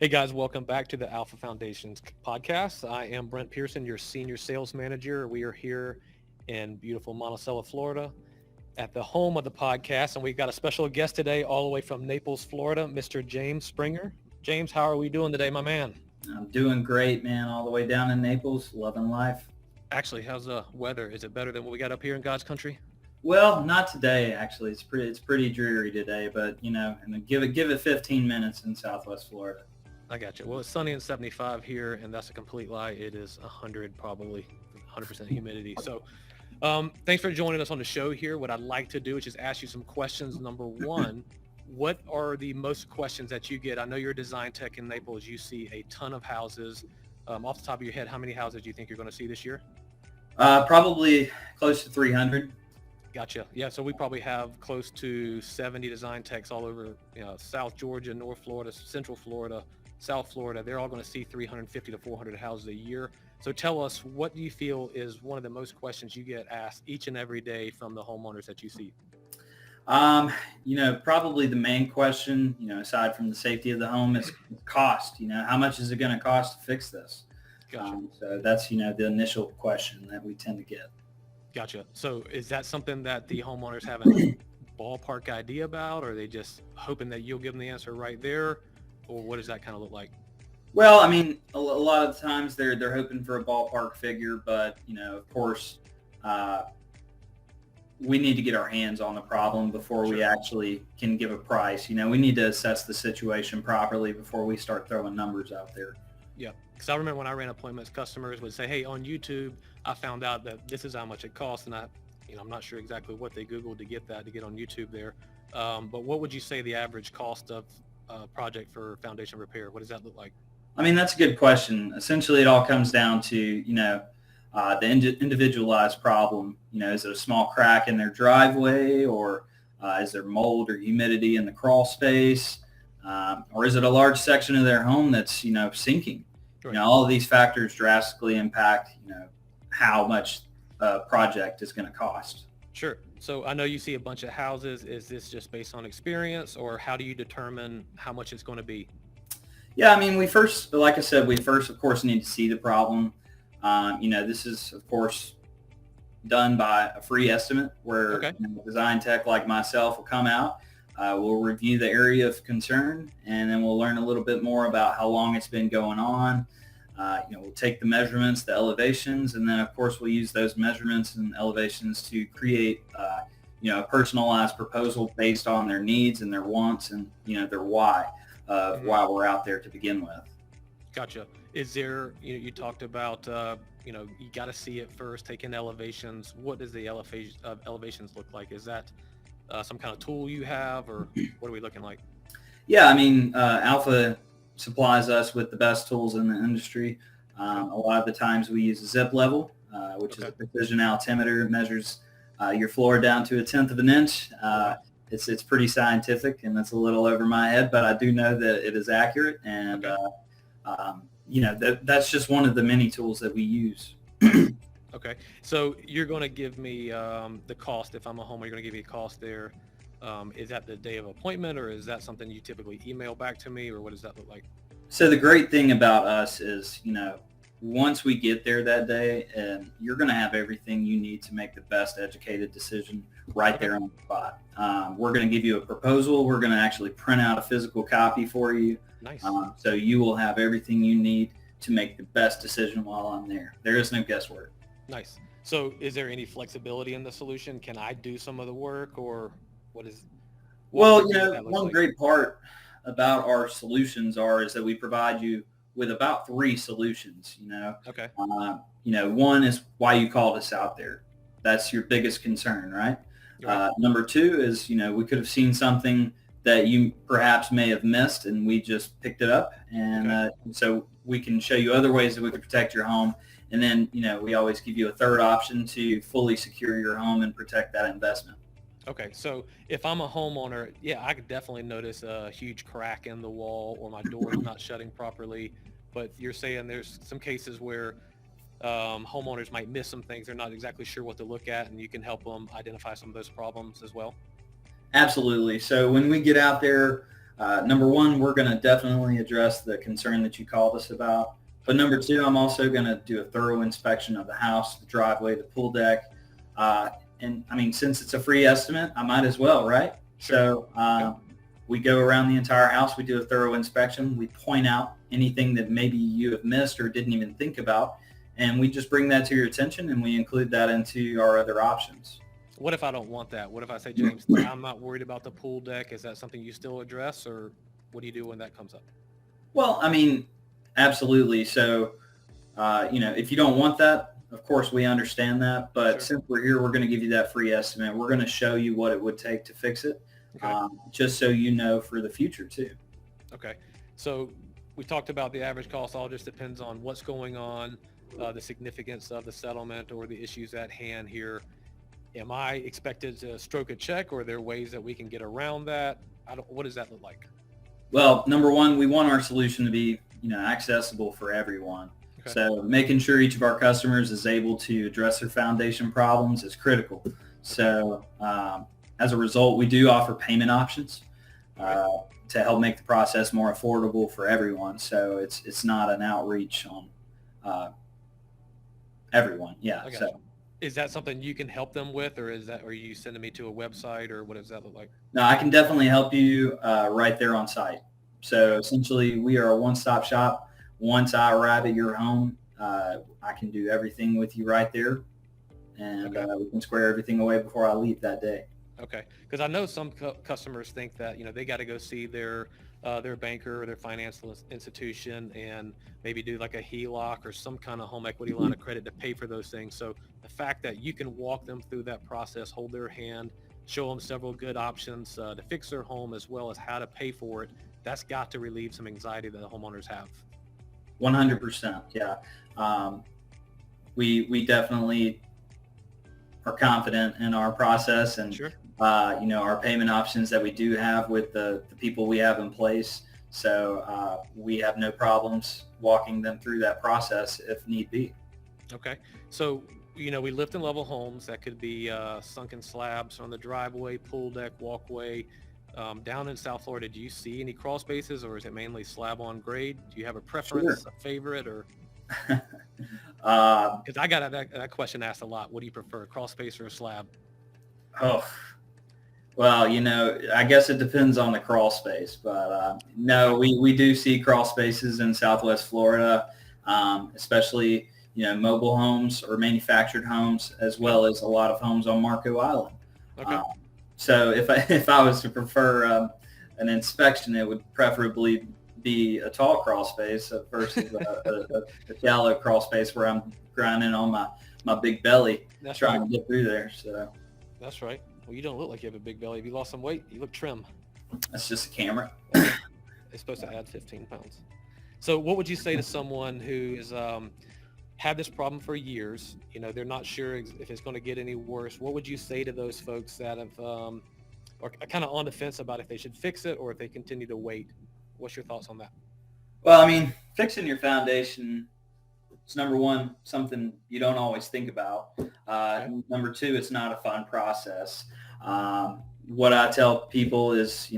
Hey guys, welcome back to the Alpha Foundations podcast. I am Brent Pearson, your senior sales manager. We are here in beautiful Monticello, Florida, at the home of the podcast, and we've got a special guest today, all the way from Naples, Florida, Mr. James Springer. James, how are we doing today, my man? I'm doing great, man. All the way down in Naples, loving life. Actually, how's the weather? Is it better than what we got up here in God's country? Well, not today, actually. It's pretty dreary today, but and give it 15 minutes in Southwest Florida. I got you. Well, it's sunny and 75 here, and that's a complete lie. It is 100, probably 100% humidity. So thanks for joining us on the show here. What I'd like to do is just ask you some questions. Number one, what are the most questions that you get? I know you're a design tech in Naples. You see a ton of houses. Off the top of your head, how many houses do you think you're going to see this year? Probably close to 300. Gotcha. Yeah, so we probably have close to 70 design techs all over, South Georgia, North Florida, Central Florida, South Florida. They're all going to see 350 to 400 houses a year. So tell us, what do you feel is one of the most questions you get asked each and every day from the homeowners that you see? Probably the main question, aside from the safety of the home, is cost. How much is it going to cost to fix this? Gotcha. So that's, the initial question that we tend to get. Gotcha. So is that something that the homeowners have a ballpark idea about, or are they just hoping that you'll give them the answer right there? Or what does that kind of look like? Well, I mean, a lot of the times they're hoping for a ballpark figure, but of course, we need to get our hands on the problem before we actually can give a price. We need to assess the situation properly before we start throwing numbers out there. Yeah, because I remember when I ran appointments, customers would say, "Hey, on YouTube, I found out that this is how much it costs," and I'm not sure exactly what they Googled to get on YouTube there. But what would you say the average cost of a project for foundation repair? What does that look like? I mean, that's a good question. Essentially, it all comes down to, the individualized problem. Is it a small crack in their driveway, or is there mold or humidity in the crawl space? Or is it a large section of their home that's, sinking? Right. All of these factors drastically impact, how much a project is going to cost. Sure. So I know you see a bunch of houses. Is this just based on experience, or how do you determine how much it's going to be? Yeah, I mean, like I said, we first, of course, need to see the problem. This is, of course, done by a free estimate where Okay. design tech like myself will come out. We'll review the area of concern, and then we'll learn a little bit more about how long it's been going on. We'll take the measurements, the elevations, and then, of course, we'll use those measurements and elevations to create, a personalized proposal based on their needs and their wants and, their why of why we're out there to begin with. Gotcha. Is there, you talked about, you got to see it first, taking elevations. What does the elevations look like? Is that some kind of tool you have, or what are we looking like? Yeah, I mean, Alpha supplies us with the best tools in the industry. A lot of the times we use a zip level, which is a precision altimeter. It measures your floor down to 1/10 of an inch. It's pretty scientific, and that's a little over my head, but I do know that it is accurate, and that's just one of the many tools that we use. Okay. So you're going to give me the cost. If I'm a homeowner, you're going to give me a cost there. Is that the day of appointment, or is that something you typically email back to me, or what does that look like? So the great thing about us is, once we get there that day, and you're going to have everything you need to make the best educated decision right there on the spot. We're going to give you a proposal. We're going to actually print out a physical copy for you. Nice. So you will have everything you need to make the best decision while I'm there. There is no guesswork. Nice. So is there any flexibility in the solution? Can I do some of the work, or what is? Well, one great part about our solutions is that we provide you with about 3 solutions. Okay. One is why you called us out there. That's your biggest concern, right? Right. Number 2 is, we could have seen something that you perhaps may have missed, and we just picked it up. And so we can show you other ways that we could protect your home. And then, we always give you a third option to fully secure your home and protect that investment. Okay, so if I'm a homeowner, yeah, I could definitely notice a huge crack in the wall, or my door is not shutting properly. But you're saying there's some cases where homeowners might miss some things. They're not exactly sure what to look at, and you can help them identify some of those problems as well. Absolutely. So when we get out there, Number one, we're going to definitely address the concern that you called us about. But number two, I'm also going to do a thorough inspection of the house, the driveway, the pool deck. And I mean, since it's a free estimate, I might as well, right? Sure. So we go around the entire house. We do a thorough inspection. We point out anything that maybe you have missed or didn't even think about. And we just bring that to your attention, and we include that into our other options. What if I don't want that? What if I say, James, I'm not worried about the pool deck? Is that something you still address, or what do you do when that comes up? Well, I mean, absolutely. So, if you don't want that, of course, we understand that. But Sure. since we're here, we're going to give you that free estimate. We're going to show you what it would take to fix it, Okay. just so you know for the future, too. Okay. So we talked about the average cost. All just depends on what's going on, the significance of the settlement or the issues at hand here. Am I expected to stroke a check, or are there ways that we can get around that? What does that look like? Well, number one, we want our solution to be, accessible for everyone. Okay. So making sure each of our customers is able to address their foundation problems is critical. So as a result, we do offer payment options to help make the process more affordable for everyone. So it's not an outreach on everyone. Yeah. I got So you. Is that something you can help them with, or are you sending me to a website, or what does that look like? no, I can definitely help you right there on site. So essentially, we are a one-stop shop. Once I arrive at your home, I can do everything with you right there, and Okay. we can square everything away before I leave that day. Okay, because I know some customers think that they got to go see their banker or their financial institution and maybe do like a HELOC or some kind of home equity line of credit to pay for those things. So the fact that you can walk them through that process, hold their hand, show them several good options to fix their home as well as how to pay for it, that's got to relieve some anxiety that the homeowners have. 100%. Yeah. We definitely are confident in our process and Sure. our payment options that we do have with the people we have in place. So we have no problems walking them through that process if need be. Okay. So, we lift and level homes. That could be sunken slabs on the driveway, pool deck, walkway. Down in South Florida, do you see any crawl spaces, or is it mainly slab on grade? Do you have a preference, Sure. a favorite, or? uh, Because I got that question asked a lot. What do you prefer, a crawl space or a slab? oh, well, I guess it depends on the crawl space, but no, we do see crawl spaces in Southwest Florida, especially, mobile homes or manufactured homes, as well as a lot of homes on Marco Island. Okay. So if I was to prefer an inspection, it would preferably be a tall crawl space versus a shallow crawl space where I'm grinding on my big belly That's trying right. to get through there. So That's right. Well, you don't look like you have a big belly. Have you lost some weight? You look trim. that's just a camera. It's supposed to add 15 pounds. So what would you say to someone who is had this problem for years? They're not sure if it's going to get any worse. What would you say to those folks that have are kind of on the fence about if they should fix it or if they continue to wait? What's your thoughts on that? Well, I mean, fixing your foundation is number one, something you don't always think about. Okay. Number two, it's not a fun process. What I tell people is,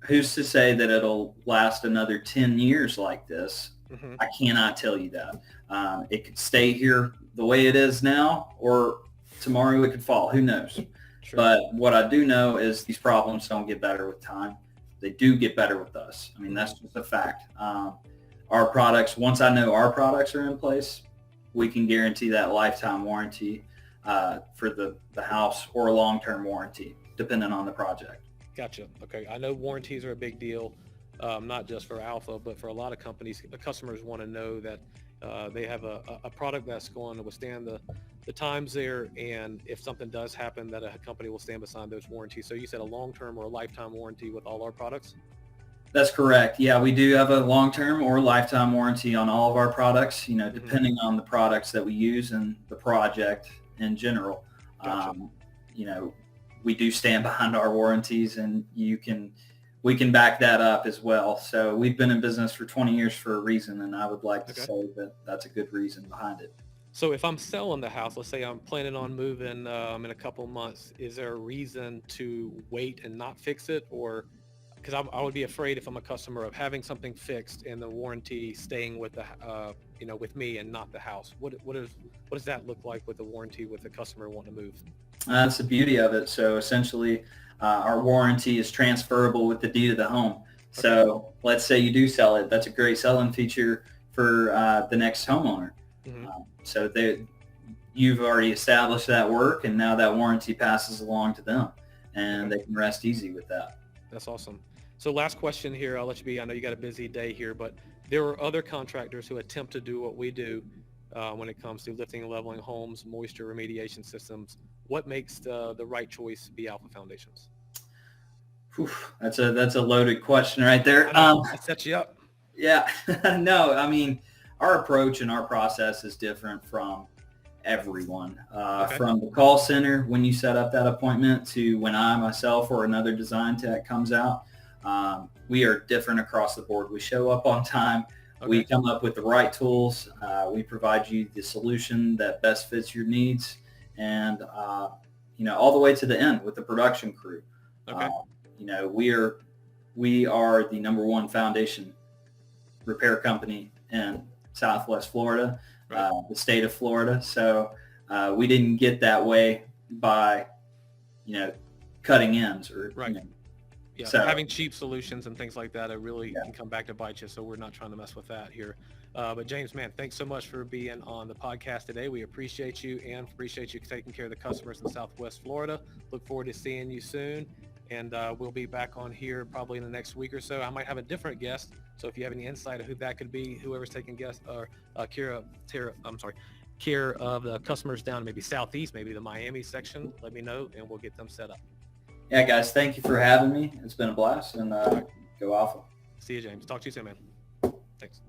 who's to say that it'll last another 10 years like this? Mm-hmm. I cannot tell you that. It could stay here the way it is now, or tomorrow it could fall. Who knows? Sure. But what I do know is these problems don't get better with time. They do get better with us. I mean, that's just a fact. Our products, once I know our products are in place, we can guarantee that lifetime warranty for the house, or a long-term warranty, depending on the project. Gotcha. Okay. I know warranties are a big deal, not just for Alpha, but for a lot of companies. The customers want to know that they have a product that's going to withstand the times there, and if something does happen, that a company will stand beside those warranties. So you said a long-term or a lifetime warranty with all our products? That's correct. Yeah, we do have a long-term or lifetime warranty on all of our products, depending on the products that we use and the project in general. Gotcha. We do stand behind our warranties, and we can back that up as well. So we've been in business for 20 years for a reason, and I would like to say that that's a good reason behind it. So if I'm selling the house, let's say I'm planning on moving in a couple months, is there a reason to wait and not fix it? Or because I would be afraid if I'm a customer of having something fixed and the warranty staying with the with me and not the house. What does that look like with the warranty with the customer wanting to move? That's the beauty of it. So essentially, our warranty is transferable with the deed of the home. So let's say you do sell it. That's a great selling feature for the next homeowner. Mm-hmm. So you've already established that work, and now that warranty passes along to them, and they can rest easy with that. That's awesome. So last question here. I'll let you be. I know you got a busy day here, but there are other contractors who attempt to do what we do when it comes to lifting and leveling homes, moisture remediation systems. What makes the right choice be Alpha Foundations? Whew, that's a loaded question right there. I set you up. Yeah, no, I mean, our approach and our process is different from everyone. From the call center when you set up that appointment to when I myself or another design tech comes out, we are different across the board. We show up on time. We come up with the right tools. We provide you the solution that best fits your needs, and all the way to the end with the production crew. We are the number one foundation repair company in Southwest Florida, the state of Florida. So we didn't get that way by cutting ends or So having cheap solutions and things like that, it really can come back to bite you. So we're not trying to mess with that here. But James, man, thanks so much for being on the podcast today. We appreciate you and appreciate you taking care of the customers in Southwest Florida. Look forward to seeing you soon. And we'll be back on here probably in the next week or so. I might have a different guest. So if you have any insight of who that could be, whoever's taking guest or care of the customers down maybe Southeast, maybe the Miami section, let me know and we'll get them set up. Yeah, guys, thank you for having me. It's been a blast, and go Alpha. See you, James. Talk to you soon, man. Thanks.